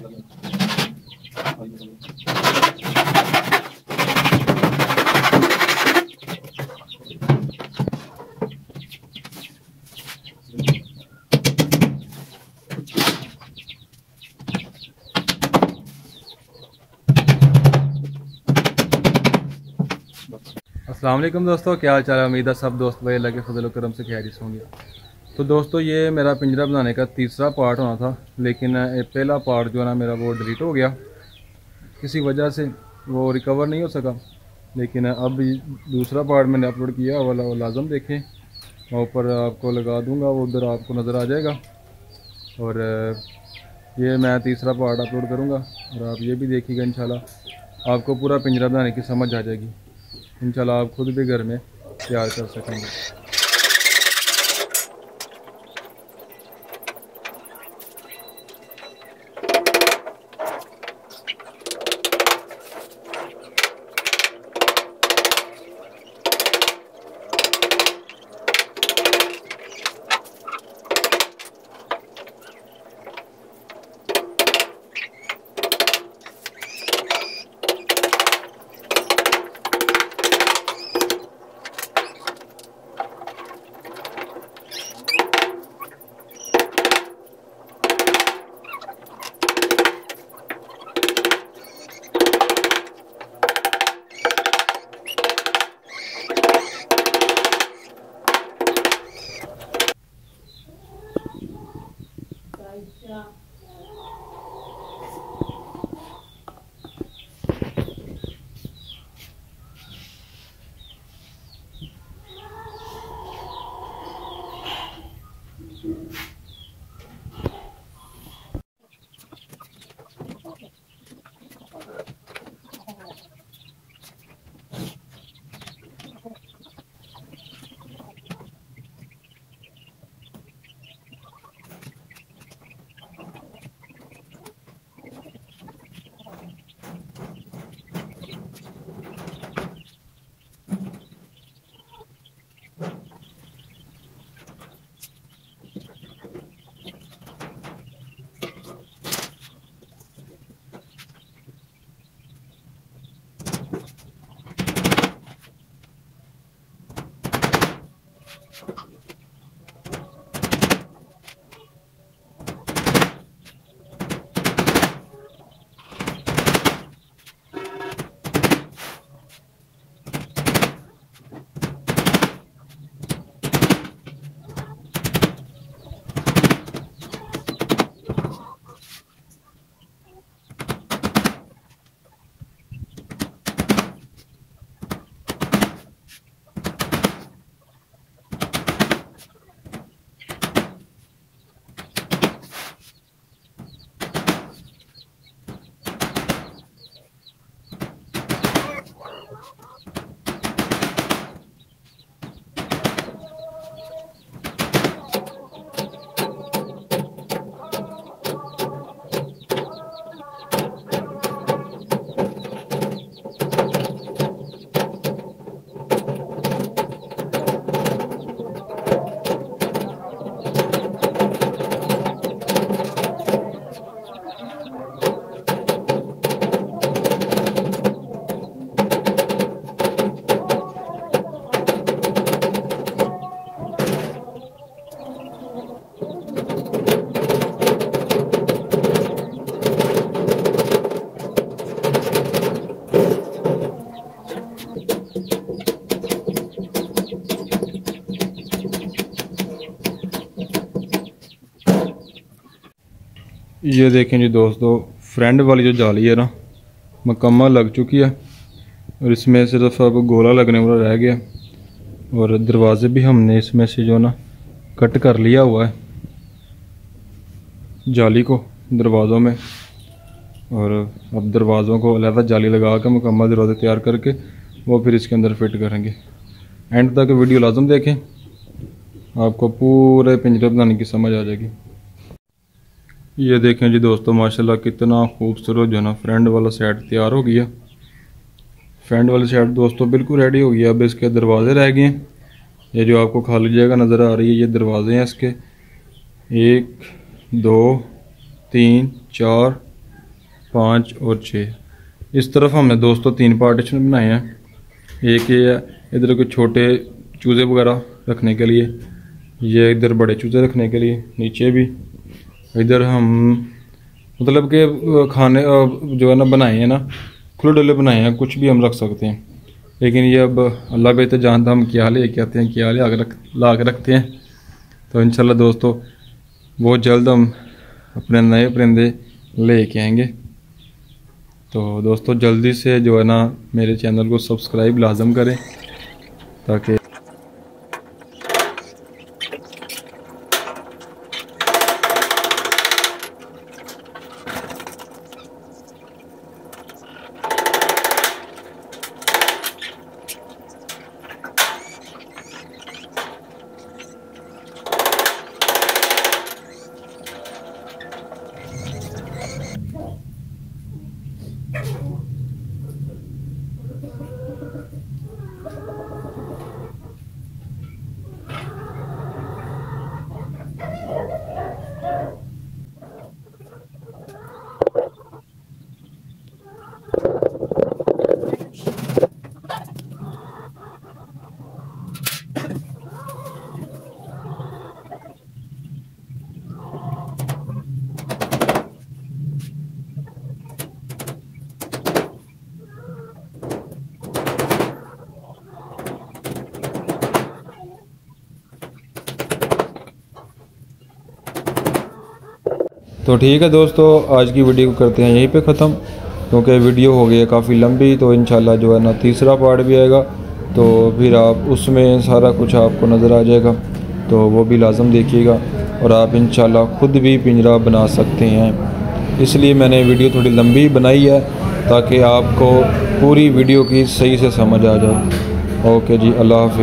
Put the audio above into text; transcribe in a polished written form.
अस्सलाम वालेकुम दोस्तों, क्या हाल चाल है। उम्मीद है सब दोस्त भाई अल्लाह के फजल करम से खैरियत होंगे। तो दोस्तों ये मेरा पिंजरा बनाने का तीसरा पार्ट होना था, लेकिन पहला पार्ट जो है ना मेरा वो डिलीट हो गया, किसी वजह से वो रिकवर नहीं हो सका। लेकिन अब दूसरा पार्ट मैंने अपलोड किया, वाला वो लाजम देखें, मैं ऊपर आपको लगा दूंगा, वो उधर आपको नज़र आ जाएगा। और ये मैं तीसरा पार्ट अपलोड करूँगा और आप ये भी देखिएगा, इंशाल्लाह आपको पूरा पिंजरा बनाने की समझ आ जाएगी। इंशाल्लाह आप खुद भी घर में तैयार कर सकेंगे। ये देखें जी दोस्तों, फ्रेंड वाली जो जाली है ना मुकम्मल लग चुकी है और इसमें सिर्फ अब गोला लगने वाला रह गया। और दरवाज़े भी हमने इसमें से जो ना कट कर लिया हुआ है जाली को दरवाज़ों में। और अब दरवाज़ों को अलग जाली लगा कर मुकम्मल दरवाज़े तैयार करके वो फिर इसके अंदर फिट करेंगे। एंड तक वीडियो लाजम देखें, आपको पूरे पिंजरे बनाने की समझ आ जाएगी। ये देखें जी दोस्तों, माशाल्लाह कितना खूबसूरत जो है ना फ्रंट वाला सेट तैयार हो गया। फ्रंट वाली सेट दोस्तों बिल्कुल रेडी हो गया। अब इसके दरवाजे रह गए हैं। ये जो आपको खाली जगह नज़र आ रही है ये दरवाजे हैं इसके, 1 2 3 4 5 और 6। इस तरफ हमने दोस्तों 3 पार्टीशन बनाए हैं। एक ये है इधर कुछ छोटे चूज़े वगैरह रखने के लिए, ये इधर बड़े चूज़े रखने के लिए, नीचे भी इधर हम मतलब कि खाने जो है ना बनाए हैं ना, खुले डुले बनाए हैं, कुछ भी हम रख सकते हैं। लेकिन ये अब अल्लाह बेहतर जानता हम क्या ले के आते हैं, क्या ला के रखते हैं। तो इंशाल्लाह दोस्तों बहुत जल्द हम अपने नए परिंदे ले के आएंगे। तो दोस्तों जल्दी से जो है ना मेरे चैनल को सब्सक्राइब लाजम करें ताकि तो ठीक है दोस्तों, आज की वीडियो को करते हैं यहीं पे ख़त्म, क्योंकि वीडियो हो गई है काफ़ी लंबी। तो इंशाल्लाह जो है ना तीसरा पार्ट भी आएगा, तो फिर आप उसमें सारा कुछ आपको नज़र आ जाएगा, तो वो भी लाजम देखिएगा। और आप इंशाल्लाह ख़ुद भी पिंजरा बना सकते हैं। इसलिए मैंने वीडियो थोड़ी लंबी बनाई है ताकि आपको पूरी वीडियो की सही से समझ आ जाए। ओके जी, अल्लाह हाफिज़।